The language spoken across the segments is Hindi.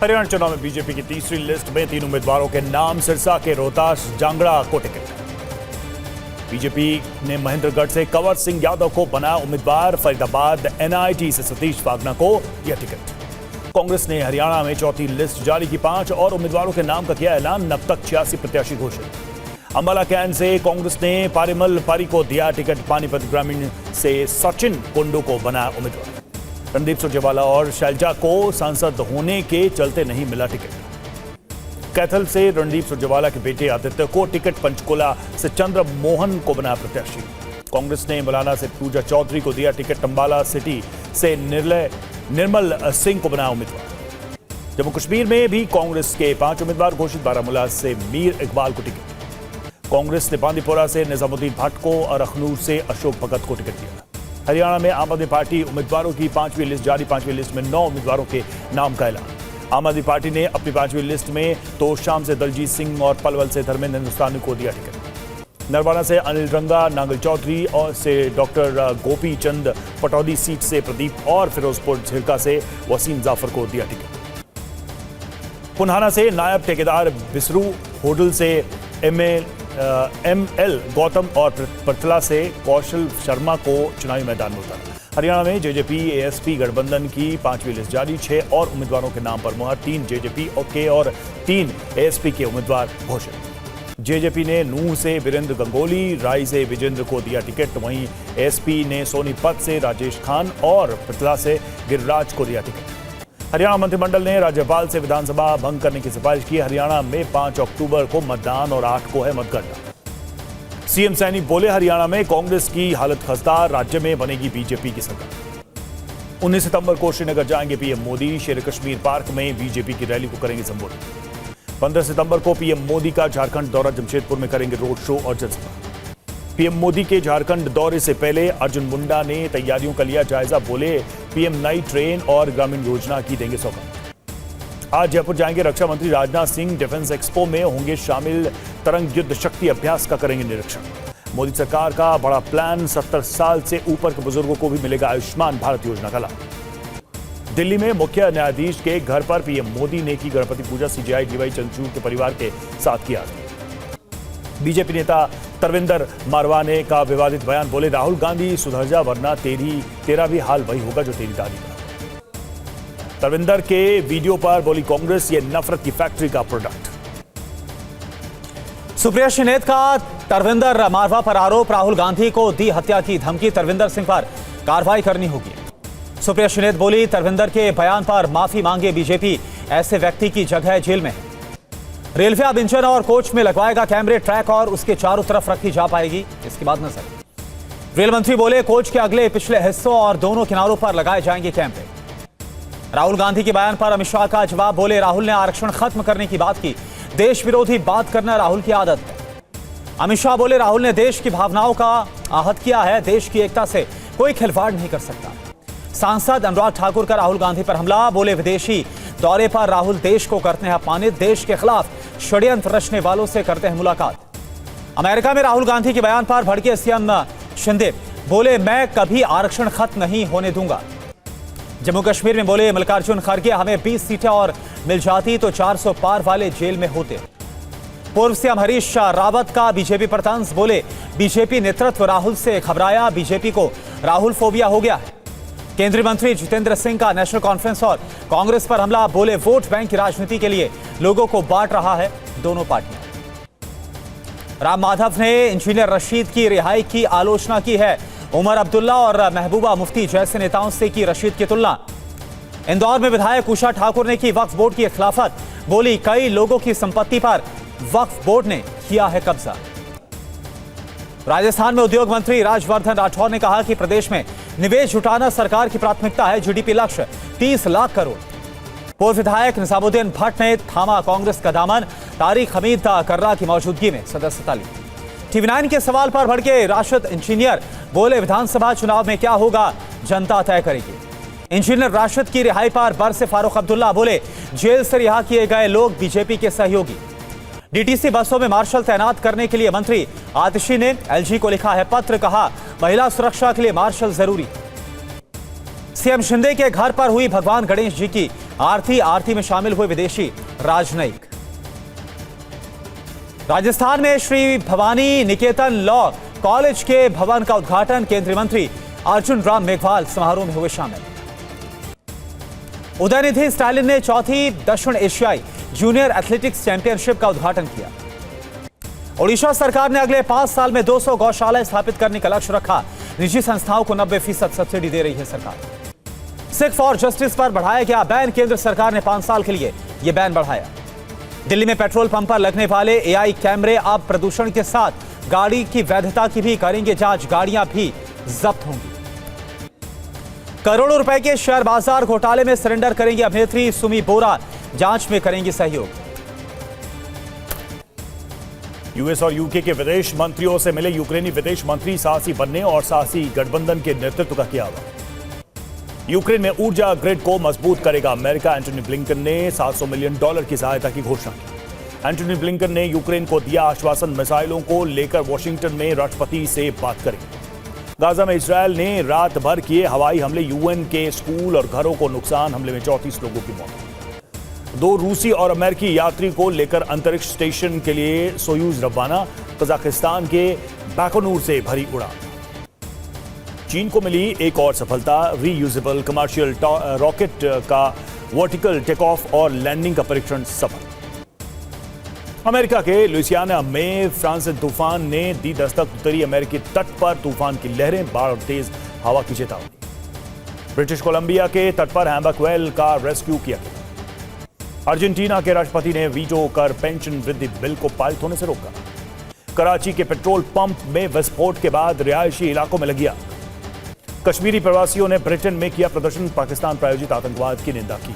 हरियाणा चुनाव में बीजेपी की तीसरी लिस्ट में 3 उम्मीदवारों के नाम। सिरसा के रोहतास जांगड़ा को टिकट। बीजेपी ने महेंद्रगढ़ से कंवर सिंह यादव को बनाया उम्मीदवार। फरीदाबाद एनआईटी से सतीश वागना को दिया टिकट। कांग्रेस ने हरियाणा में चौथी लिस्ट जारी की। 5 और उम्मीदवारों के नाम का किया ऐलान। अब तक 86 प्रत्याशी घोषित। अंबाला कैंट से कांग्रेस ने पारिमल पारी को दिया टिकट। पानीपत ग्रामीण से सचिन कुंडू को बनाया उम्मीदवार। रणदीप सुरजेवाला और शैलजा को सांसद होने के चलते नहीं मिला टिकट। कैथल से रणदीप सुरजेवाला के बेटे आदित्य को टिकट। पंचकुला से चंद्र मोहन को बनाया प्रत्याशी। कांग्रेस ने मौलाना से पूजा चौधरी को दिया टिकट। अंबाला सिटी से निर्मल सिंह को बनाया उम्मीदवार। जम्मू कश्मीर में भी कांग्रेस के 5 उम्मीदवार घोषित। बारामूला से मीर इकबाल को टिकट। कांग्रेस ने बांदीपोरा से निजामुद्दीन भट्ट को और अखनूर से अशोक भगत को टिकट दिया। हरियाणा में आम आदमी पार्टी उम्मीदवारों की 5वीं लिस्ट जारी। 5वीं लिस्ट में 9 उम्मीदवारों के नाम का ऐलान। आम आदमी पार्टी ने अपनी 5वीं लिस्ट में तोशाम से दलजीत सिंह और पलवल से धर्मेंद्र हिंदुस्तानी को दिया टिकट। नरवाना से अनिल रंगा, नांगल चौधरी और से डॉक्टर गोपी चंद, पटौदी सीट से प्रदीप और फिरोजपुर झिरका से वसीम जाफर को दिया टिकट। पुन्हाना से नायब ठेकेदार बिसरू, होडल से ML गौतम और पृथला से कौशल शर्मा को चुनावी मैदान में उतारा। हरियाणा में जेजेपी एएसपी गठबंधन की 5वीं लिस्ट जारी। 6 और उम्मीदवारों के नाम पर मुहर। 3 जेजेपी के और 3 एएसपी के उम्मीदवार घोषित। जेजेपी ने नूंह से वीरेंद्र गंगोली, राय से विजेंद्र को दिया टिकट। वहीं एएसपी ने सोनीपत से राजेश खान और पृथला से गिरिराज को दिया टिकट। हरियाणा मंत्रिमंडल ने राज्यपाल से विधानसभा भंग करने की सिफारिश की। हरियाणा में 5 अक्टूबर को मतदान और 8 को है मतगणना। सीएम सैनी बोले, हरियाणा में कांग्रेस की हालत खस्ता। राज्य में बनेगी बीजेपी की सरकार। 19 सितंबर को श्रीनगर जाएंगे पीएम मोदी। शेर कश्मीर पार्क में बीजेपी की रैली को करेंगे संबोधित। 15 सितंबर को पीएम मोदी का झारखंड दौरा। जमशेदपुर में करेंगे रोड शो और जनसभा। पीएम मोदी के झारखंड दौरे से पहले अर्जुन मुंडा ने तैयारियों का लिया जायजा। बोले, पीएम नई ट्रेन और ग्रामीण योजना की देंगे सौगात। आज जयपुर जाएंगे रक्षा मंत्री राजनाथ सिंह। डिफेंस एक्सपो में होंगे शामिल। तरंग युद्ध शक्ति अभ्यास का करेंगे निरीक्षण। मोदी सरकार का बड़ा प्लान। 70 साल से ऊपर के बुजुर्गों को भी मिलेगा आयुष्मान भारत योजना का लाभ। दिल्ली में मुख्य न्यायाधीश के घर पर पीएम मोदी ने की गणपति पूजा। सीजेआई डीवाई चंद्रचूड़ के परिवार के साथ किया। बीजेपी नेता तरविंदर मारवाने का विवादित बयान। बोले, राहुल गांधी सुधर जा वरना तेरा भी हाल वही होगा जो तेरी दादी का। तरविंदर के वीडियो पर बोली कांग्रेस, ये नफरत की फैक्ट्री का प्रोडक्ट। सुप्रिया शिनेत का तरविंदर मारवा पर आरोप। राहुल गांधी को दी हत्या की धमकी। तरविंदर सिंह पर कार्रवाई करनी होगी। सुप्रिया शिनेत बोली, तरविंदर के बयान पर माफी मांगे बीजेपी। ऐसे व्यक्ति की जगह जेल में है। रेलवे अब इंजन और कोच में लगवाएगा कैमरे। ट्रैक और उसके चारों तरफ रखी जा पाएगी। इसके बाद नजर। रेल मंत्री बोले, कोच के अगले पिछले हिस्सों और दोनों किनारों पर लगाए जाएंगे कैमरे। राहुल गांधी के बयान पर अमित शाह का जवाब। बोले, राहुल ने आरक्षण खत्म करने की बात की। देश विरोधी बात करना राहुल की आदत है। अमित शाह बोले, राहुल ने देश की भावनाओं का आहत किया है। देश की एकता से कोई खिलवाड़ नहीं कर सकता। सांसद अनुराग ठाकुर का राहुल गांधी पर हमला। बोले, विदेशी दौरे पर राहुल देश को करते हैं अपमानित। देश के खिलाफ षड्यंत्र रचने वालों से करते हैं मुलाकात। अमेरिका में राहुल गांधी के बयान पर भड़के सीएम शिंदे। बोले, मैं कभी आरक्षण खत्म नहीं होने दूंगा। जम्मू कश्मीर में बोले मल्लिकार्जुन खड़गे, हमें 20 सीटें और मिल जाती तो 400 पार वाले जेल में होते। पूर्व सीएम हरीश रावत का बीजेपी पर तंज। बोले, बीजेपी नेतृत्व राहुल से घबराया। बीजेपी को राहुल फोबिया हो गया है। केंद्रीय मंत्री जितेंद्र सिंह का नेशनल कॉन्फ्रेंस और कांग्रेस पर हमला। बोले, वोट बैंक की राजनीति के लिए लोगों को बांट रहा है दोनों पार्टियां। राम माधव ने इंजीनियर रशीद की रिहाई की आलोचना की है। उमर अब्दुल्ला और महबूबा मुफ्ती जैसे नेताओं से की रशीद की तुलना। इंदौर में विधायक उषा ठाकुर ने की वक्फ बोर्ड की खिलाफत। बोली, कई लोगों की संपत्ति पर वक्फ बोर्ड ने किया है कब्जा। राजस्थान में उद्योग मंत्री राजवर्धन राठौर ने कहा कि प्रदेश में निवेश जुटाना सरकार की प्राथमिकता है। जीडीपी लक्ष्य 30 लाख करोड़। पूर्व विधायक निजामुद्दीन भट्ट ने थामा कांग्रेस का दामन। तारिक हमीद कर्रा की मौजूदगी में सदस्यता ली। टीवी 9 के सवाल पर भड़के राशिद इंजीनियर। बोले, विधानसभा चुनाव में क्या होगा जनता तय करेगी। इंजीनियर राशिद की रिहाई पर बरसे फारूक अब्दुल्ला। बोले, जेल से रिहा किए गए लोग बीजेपी के सहयोगी। डीटीसी बसों में मार्शल तैनात करने के लिए मंत्री आतिशी ने एलजी को लिखा है पत्र। कहा, महिला सुरक्षा के लिए मार्शल जरूरी। सीएम शिंदे के घर पर हुई भगवान गणेश जी की आरती में शामिल हुए विदेशी राजनयिक। राजस्थान में श्री भवानी निकेतन लॉ कॉलेज के भवन का उद्घाटन केंद्रीय मंत्री अर्जुन राम मेघवाल समारोह में हुए शामिल। उदयनिधि स्टालिन ने चौथी दक्षिण एशियाई जूनियर एथलेटिक्स चैंपियनशिप का उद्घाटन किया। ओडिशा सरकार ने अगले 5 साल में 200 गौशालाएं स्थापित करने का लक्ष्य रखा। निजी संस्थाओं को 90% सब्सिडी दे रही है सरकार। सिख फॉर जस्टिस पर बढ़ाया गया बैन। केंद्र सरकार ने 5 साल के लिए यह बैन बढ़ाया। दिल्ली में पेट्रोल पंप पर लगने वाले एआई कैमरे अब प्रदूषण के साथ गाड़ी की वैधता की भी करेंगे जांच। गाड़ियां भी जब्त होंगी। करोड़ों रुपए के शेयर बाजार घोटाले में सरेंडर करेंगी अभिनेत्री सुमी बोरा। जांच में करेंगी सहयोग। यूएस और यूके के विदेश मंत्रियों से मिले यूक्रेनी विदेश मंत्री साहसी बनने और साहसी गठबंधन के नेतृत्व का किया आह्वान। यूक्रेन में ऊर्जा ग्रिड को मजबूत करेगा अमेरिका। एंटनी ब्लिंकन ने $700 मिलियन की सहायता की घोषणा की। एंटनी ब्लिंकन ने यूक्रेन को दिया आश्वासन, मिसाइलों को लेकर वॉशिंगटन में राष्ट्रपति से बात करेंगे। गाजा में इजरायल ने रात भर किए हवाई हमले। यूएन के स्कूल और घरों को नुकसान। हमले में 34 लोगों की मौत। 2 रूसी और अमेरिकी यात्री को लेकर अंतरिक्ष स्टेशन के लिए सोयूज रवाना। कजाकिस्तान के बैकोनूर से भरी उड़ान। चीन को मिली एक और सफलता। रीयूजेबल कमर्शियल रॉकेट का वर्टिकल टेक ऑफ और लैंडिंग का परीक्षण सफल। अमेरिका के लुइसियाना में फ्रांसीसी तूफान ने दी दस्तक। उत्तरी अमेरिकी तट पर तूफान की लहरें, बाढ़ और तेज हवा की चेतावनी। ब्रिटिश कोलंबिया के तट पर हैम्बर्ग व्हेल का रेस्क्यू किया गया। अर्जेंटीना के राष्ट्रपति ने वीटो कर पेंशन वृद्धि बिल को पारित होने से रोका। कराची के पेट्रोल पंप में विस्फोट के बाद रिहायशी इलाकों में लगी आग। कश्मीरी प्रवासियों ने ब्रिटेन में किया प्रदर्शन। पाकिस्तान प्रायोजित आतंकवाद की निंदा की।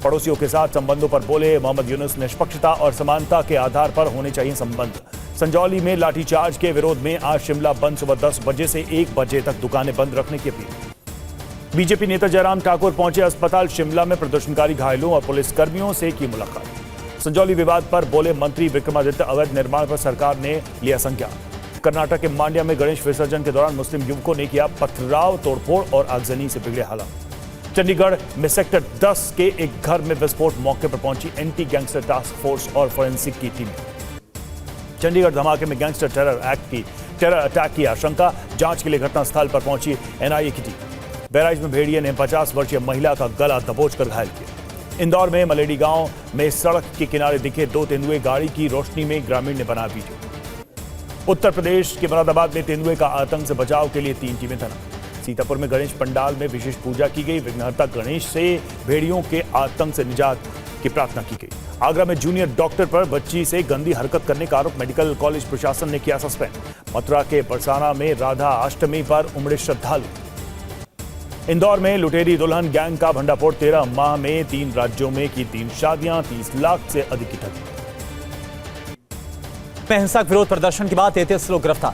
पड़ोसियों के साथ संबंधों पर बोले मोहम्मद यूनुस। निष्पक्षता और समानता के आधार पर होने चाहिए संबंध। संजौली में लाठीचार्ज के विरोध में आज शिमला बंद। सुबह 10 बजे से 1 बजे तक दुकानें बंद रखने की अपील। बीजेपी नेता जयराम ठाकुर पहुंचे अस्पताल शिमला में। प्रदर्शनकारी घायलों और पुलिसकर्मियों से की मुलाकात। संजौली विवाद पर बोले मंत्री विक्रमादित्य। अवैध निर्माण पर सरकार ने लिया संज्ञान। कर्नाटक के मांड्या में गणेश विसर्जन के दौरान मुस्लिम युवकों ने किया पथराव, तोड़फोड़ और आगजनी से बिगड़े हालात। चंडीगढ़ में सेक्टर 10 के एक घर में विस्फोट। मौके पर पहुंची एंटी गैंगस्टर टास्क फोर्स और फोरेंसिक की टीम। चंडीगढ़ धमाके में गैंगस्टर टेरर अटैक की आशंका। जांच के लिए घटनास्थल पर पहुंची एनआईए की टीम। बहराइच में भेड़िए ने 50 वर्षीय महिला का गला दबोचकर घायल किया। इंदौर में मलेडी गांव में सड़क के किनारे दिखे 2 तेंदुए। गाड़ी की रोशनी में ग्रामीण ने बनाया वीडियो। उत्तर प्रदेश के मुरादाबाद में तेंदुए का आतंक से बचाव के लिए 3 टीमें तैनात। सीतापुर में गणेश पंडाल में विशेष पूजा की गई। विघ्नहर्ता गणेश से भेड़ियों के आतंक से निजात की प्रार्थना की गई। आगरा में जूनियर डॉक्टर पर बच्ची से गंदी हरकत करने का आरोप। मेडिकल कॉलेज प्रशासन ने किया सस्पेंड। मथुरा के बरसाना में राधा अष्टमी पर उमड़े श्रद्धालु। इंदौर में लुटेरी दुल्हन गैंग का भंडाफोड़। 13 माह में 3 राज्यों में की 3 शादियां। 30 लाख से अधिक की ठगी। हिंसक विरोध प्रदर्शन के बाद 33 लोग गिरफ्तार।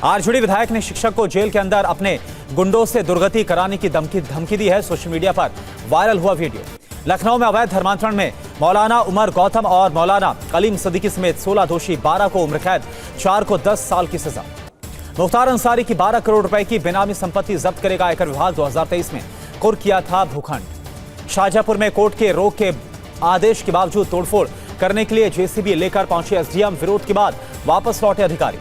आरजेडी विधायक ने शिक्षक को जेल के अंदर अपने गुंडों से दुर्गति कराने की धमकी दी है। सोशल मीडिया पर वायरल हुआ वीडियो। लखनऊ में अवैध धर्मांतरण में मौलाना उमर गौतम और मौलाना कलीम सदीकी समेत 16 दोषी, 12 को उम्र कैद, 4 को 10 साल की सजा। मुख्तार अंसारी की 12 करोड़ रुपए की बेनामी संपत्ति जब्त करेगा आयकर विभाग। 2023 में कुर्क किया था भूखंड। शाहजहांपुर में कोर्ट के रोक के आदेश के बावजूद तोड़फोड़ करने के लिए जेसीबी लेकर पहुंचे एसडीएम। विरोध के बाद वापस लौटे अधिकारी।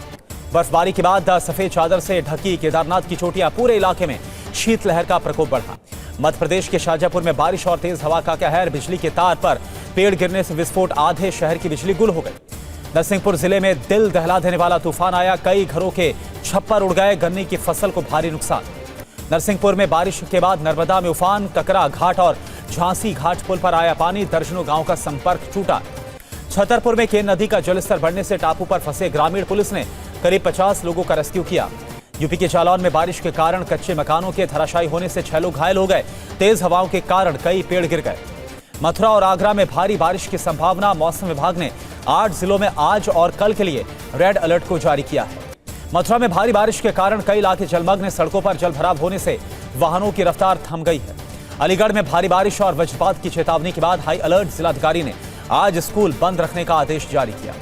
बर्फबारी के बाद सफेद चादर से ढकी केदारनाथ की चोटियां। पूरे इलाके में शीतलहर का प्रकोप बढ़ा। मध्य प्रदेश के शाहजहांपुर में बारिश और तेज हवा का कहर। बिजली के तार पर पेड़ गिरने से विस्फोट। आधे शहर की बिजली गुल हो गई। नरसिंहपुर जिले में दिल दहला देने वाला तूफान आया। कई घरों के छप्पर उड़ गए। गन्ने की फसल को भारी नुकसान। नरसिंहपुर में बारिश के बाद नर्मदा में उफान। ककरा घाट और झांसी घाट पुल पर आया पानी। दर्जनों गांव का संपर्क टूटा। छतरपुर में केन नदी का जलस्तर बढ़ने से टापू पर फंसे ग्रामीण। पुलिस ने करीब 50 लोगों का रेस्क्यू किया। यूपी के जालौन में बारिश के कारण कच्चे मकानों के धराशायी होने से 6 लोग घायल हो गए। तेज हवाओं के कारण कई पेड़ गिर गए। मथुरा और आगरा में भारी बारिश की संभावना। मौसम विभाग ने 8 जिलों में आज और कल के लिए रेड अलर्ट को जारी किया है। मथुरा में भारी बारिश के कारण कई इलाके जलमग्न। सड़कों पर जलभराव होने से वाहनों की रफ्तार थम गई है। अलीगढ़ में भारी बारिश और वज्रपात की चेतावनी के बाद हाई अलर्ट। जिलाधिकारी ने आज स्कूल बंद रखने का आदेश जारी किया।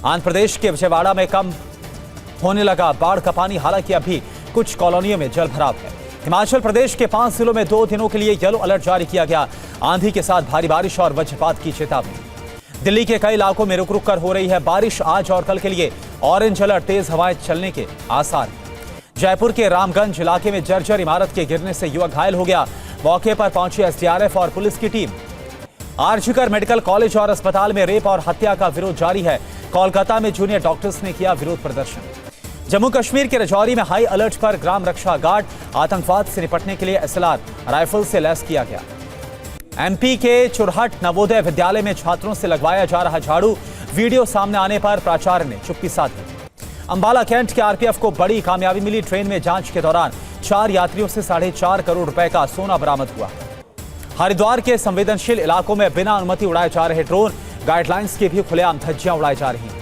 आंध्र प्रदेश के विजयवाड़ा में कम होने लगा बाढ़ का पानी। हालांकि अभी कुछ कॉलोनियों में जलभराव है। हिमाचल प्रदेश के 5 जिलों में 2 दिनों के लिए येलो अलर्ट जारी किया गया। आंधी के साथ भारी बारिश और वज्रपात की चेतावनी। दिल्ली के कई इलाकों में रुक रुक कर हो रही है बारिश। आज और कल के लिए ऑरेंज अलर्ट, तेज हवाएं चलने के आसार। जयपुर के रामगंज इलाके में जर्जर इमारत के गिरने से युवक घायल हो गया। मौके पर पहुंची एसडीआरएफ और पुलिस की टीम। आरजीकर मेडिकल कॉलेज और अस्पताल में रेप और हत्या का विरोध जारी है। कोलकाता में जूनियर डॉक्टर्स ने किया विरोध प्रदर्शन। जम्मू कश्मीर के राजौरी में हाई अलर्ट पर ग्राम रक्षा गार्ड। आतंकवाद से निपटने के लिए एसएलआर राइफल से लैस किया गया। एमपी के चुरहट नवोदय विद्यालय में छात्रों से लगवाया जा रहा झाड़ू। वीडियो सामने आने पर प्राचार्य ने चुप्पी साधी। अंबाला कैंट के आरपीएफ को बड़ी कामयाबी मिली। ट्रेन में जांच के दौरान 4 यात्रियों से 4.5 करोड़ रुपए का सोना बरामद हुआ। हरिद्वार के संवेदनशील इलाकों में बिना अनुमति उड़ाए जा रहे ड्रोन। गाइडलाइंस की भी खुलेआम धज्जियां उड़ाई जा रही हैं।